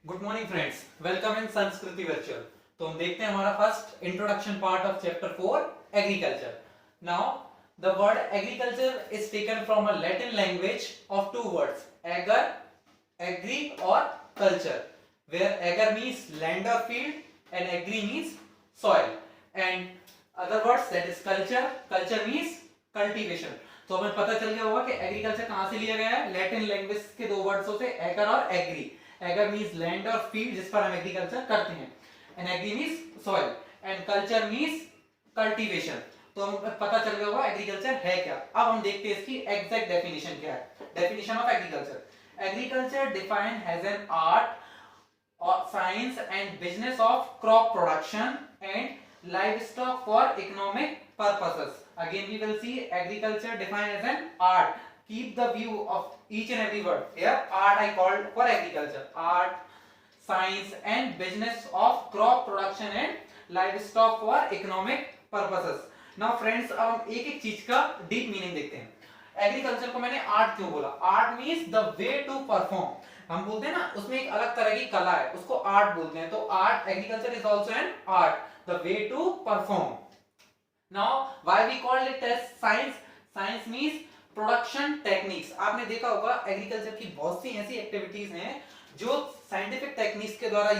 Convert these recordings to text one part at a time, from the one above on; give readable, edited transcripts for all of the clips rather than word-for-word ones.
Good morning friends, welcome in Sanskriti virtual. तो हम देखते हैं हमारा first introduction part of chapter 4 agriculture. Now the word agriculture is taken from a Latin language of two words ager, agri और culture, where ager means land और field and agri means soil and other words that is culture, culture means cultivation. तो हमें पता चल गया होगा कि agriculture कहां से लिया गया है, लैटिन लैंग्वेज के दो वर्ड्सों से एगर और एग्री। एगर मींस लैंड और फील्ड जिस पर हम एग्रीकल्चर करते हैं, and agri means soil and culture means cultivation. तो हमें पता चल गया होगा एग्रीकल्चर है क्या। अब हम देखते हैं इसकी एग्जैक्ट डेफिनेशन क्या है। Definition of agriculture: agriculture defined has an art or science and business of crop production and livestock for economic purposes. Again we will see agriculture defined as an art. Keep the view of each and every word here. Art I called for agriculture: art, science and business of crop production and livestock for economic purposes. Now friends, अब हम एक एक चीज का deep meaning देखते हैं। Agriculture को मैंने आर्ट क्यों बोला? Art means the way to perform. हम बोलते हैं ना, उसमें एक अलग तरह की कला है, उसको आर्ट बोलते हैं। तो art, agriculture is also an art, the way to perform. Now why we called it as science? Science means production techniques. आपने देखा होगा एग्रीकल्चर की बहुत सी ऐसी एक्टिविटीज हैं जो साइंटिफिक टेक्निक्स के द्वारा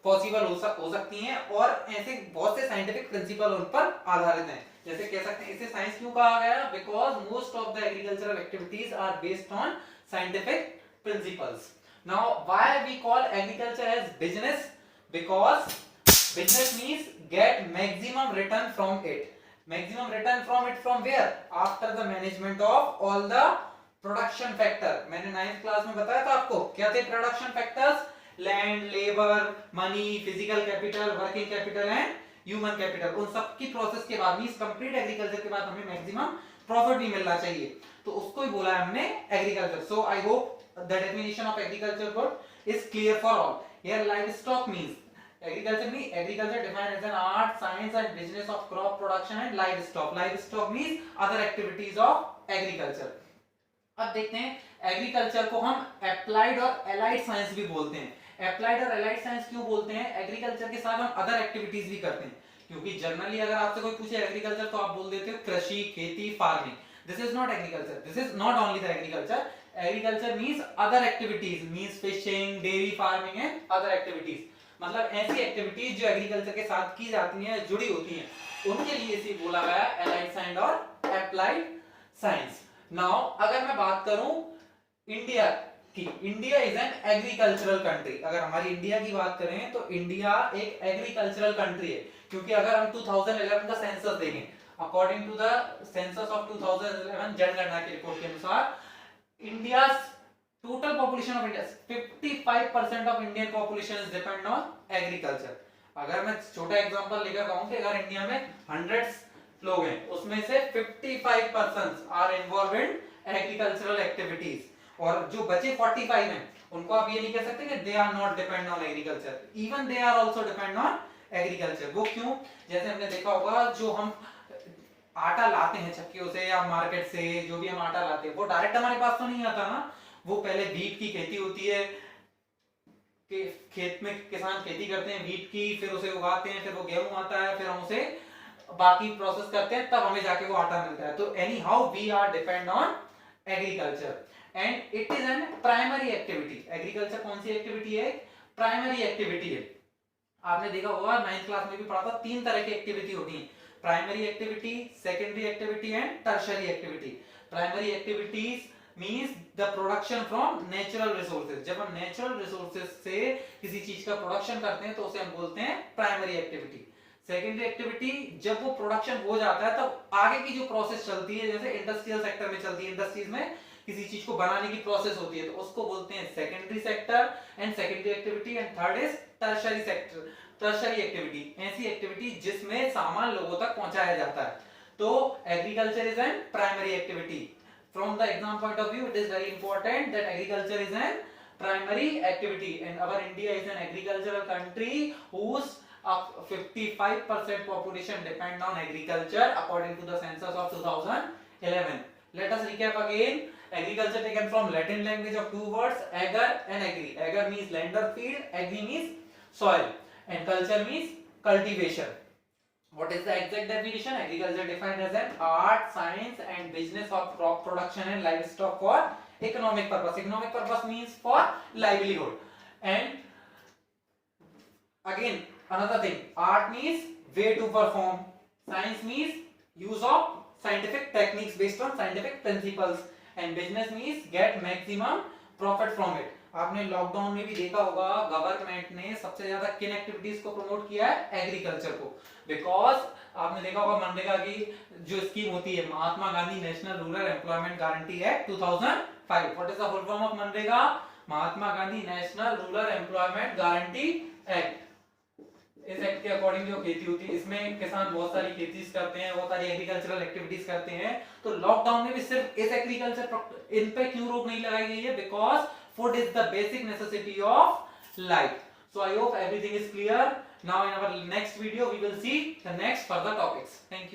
पॉसिबल हो सकती हैं, और ऐसे बहुत से साइंटिफिक प्रिंसिपल उन पर आधारित हैं। जैसे कह सकते हैं इसे साइंस क्यों कहा गया? Because most of the agricultural activities are based on scientific principles. Now why we call agriculture as business? Because business means get maximum return from it. Maximum return from it from where? After the management of all the production factor. मैंने 9th class में बताया था आपको क्या थे production factors? Land, labour, money, physical capital, working capital and human capital. उन सब की प्रोसेस के बाद मींस कंप्लीट एग्रीकल्चर के बाद हमें मैक्सिमम प्रॉफिट भी मिलना चाहिए, तो उसको ही बोला है हमने agriculture. So I hope the definition of agriculture word is clear for all. Here livestock means agriculture defined as an art, science and business of crop production and livestock. Livestock means other activities of agriculture. अब देखते हैं agriculture को हम applied और allied science भी बोलते हैं। Applied और एलाइड साइंस क्यों बोलते हैं? एग्रीकल्चर के साथ हम अदर एक्टिविटीज भी करते हैं, क्योंकि जनरली अगर आपसे कोई पूछे एग्रीकल्चर तो आप बोल देते हो कृषि, खेती, farming. This is not agriculture. This is not only the agriculture. Agriculture means other activities, means fishing, dairy farming and other activities. मतलब ऐसी एक्टिविटीज जो एग्रीकल्चर के साथ की जाती हैं, जुड़ी होती हैं, उनके लिए इसे बोला गया एलाइड साइंस और एप्लाइड साइंस। नाउ अगर मैं बात करूं इंडिया की, India is an agricultural country. अगर हमारी इंडिया की बात करें तो इंडिया एक एग्रीकल्चरल कंट्री है, क्योंकि अगर हम 2011 का सेंसस देखें, according to the census of 2011 जनगणना की रिपोर्ट के अनुसार, India total population of India 55% of Indian population is depend on agriculture. अगर मैं छोटा एग्जांपल लेकर कहूं कि अगर इंडिया में 100 लोग हैं, उसमें से 55% are involve in agricultural activities, और जो बचे 45 हैं उनको आप ये नहीं कह सकते कि they are not depend on agriculture, even they are also depend on agriculture. वो क्यों? जैसे हमने देखा होगा, जो हम आटा लाते हैं चक्कियों से या मार्केट से, जो भी हम आटा लाते हैं वो डायरेक्ट हमारे पास तो नहीं आता ना। वो पहले वीट की खेती होती है, कि खेत में किसान खेती करते हैं वीट की, फिर उसे उगाते हैं, फिर वो गेहूं आता है, फिर हम उसे बाकी प्रोसेस करते हैं, तब हमें जाके वो आटा मिलता है। तो any how we are depend on agriculture and it is an primary activity. Agriculture कौन सी एक्टिविटी है? प्राइमरी एक्टिविटी है। आपने देखा होगा 9th क्लास में भी पढ़ा था, 3 तरह की एक्टिविटी होती है: primary activity, secondary activity and tertiary activity. Primary activities means the production from natural resources. जब हम नेचुरल रिसोर्सेज से किसी चीज का प्रोडक्शन करते हैं तो उसे हम बोलते हैं प्राइमरी एक्टिविटी। सेकेंडरी एक्टिविटी, जब वो प्रोडक्शन हो जाता है तब आगे की जो प्रोसेस चलती है, जैसे इंडस्ट्रियल सेक्टर में चलती है, इंडस्ट्रीज में किसी चीज को बनाने की प्रोसेस होती है, तो उसको बोलते हैं secondary sector and secondary activity. And third is tertiary sector, tertiary activity, ऐसी एक्टिविटी जिसमें सामान लोगों तक पहुंचाया जाता है। तो agriculture is an primary activity. From the exam point of view, it is very important that agriculture is an primary activity and our India is an agricultural country whose 55% population depend on agriculture according to the census of 2011. Let us recap again. Agriculture taken from Latin language of two words, ager and agri. Ager means land or field, agri means soil, and culture means cultivation. What is the exact definition? Agriculture defined as an art, science, and business of crop production and livestock for economic purpose. Economic purpose means for livelihood. And again, another thing, art means way to perform, science means use of scientific techniques based on scientific principles, and business means get maximum profit from it. आपने lockdown में भी देखा होगा government ने सबसे ज्यादा किन activities को प्रमोट किया है? एग्रीकल्चर को, बिकॉज आपने देखा होगा मनरेगा की जो स्कीम होती है Mahatma Gandhi national rural employment guarantee act 2005. What is the full form of MNREGA? Mahatma Gandhi national rural employment guarantee act. इस एक्ट के अकॉर्डिंग जो खेती होती है इसमें किसान बहुत सारी खेती करते हैं, बहुत सारी एग्रीकल्चरल एक्टिविटीज करते हैं. तो लॉकडाउन में भी सिर्फ इस एग्रीकल्चर इन पे क्यों रोक नहीं लगाई गई है? Because food is the basic necessity of life. So I hope everything is clear. Now in our next video we will see the next further topics. Thank you.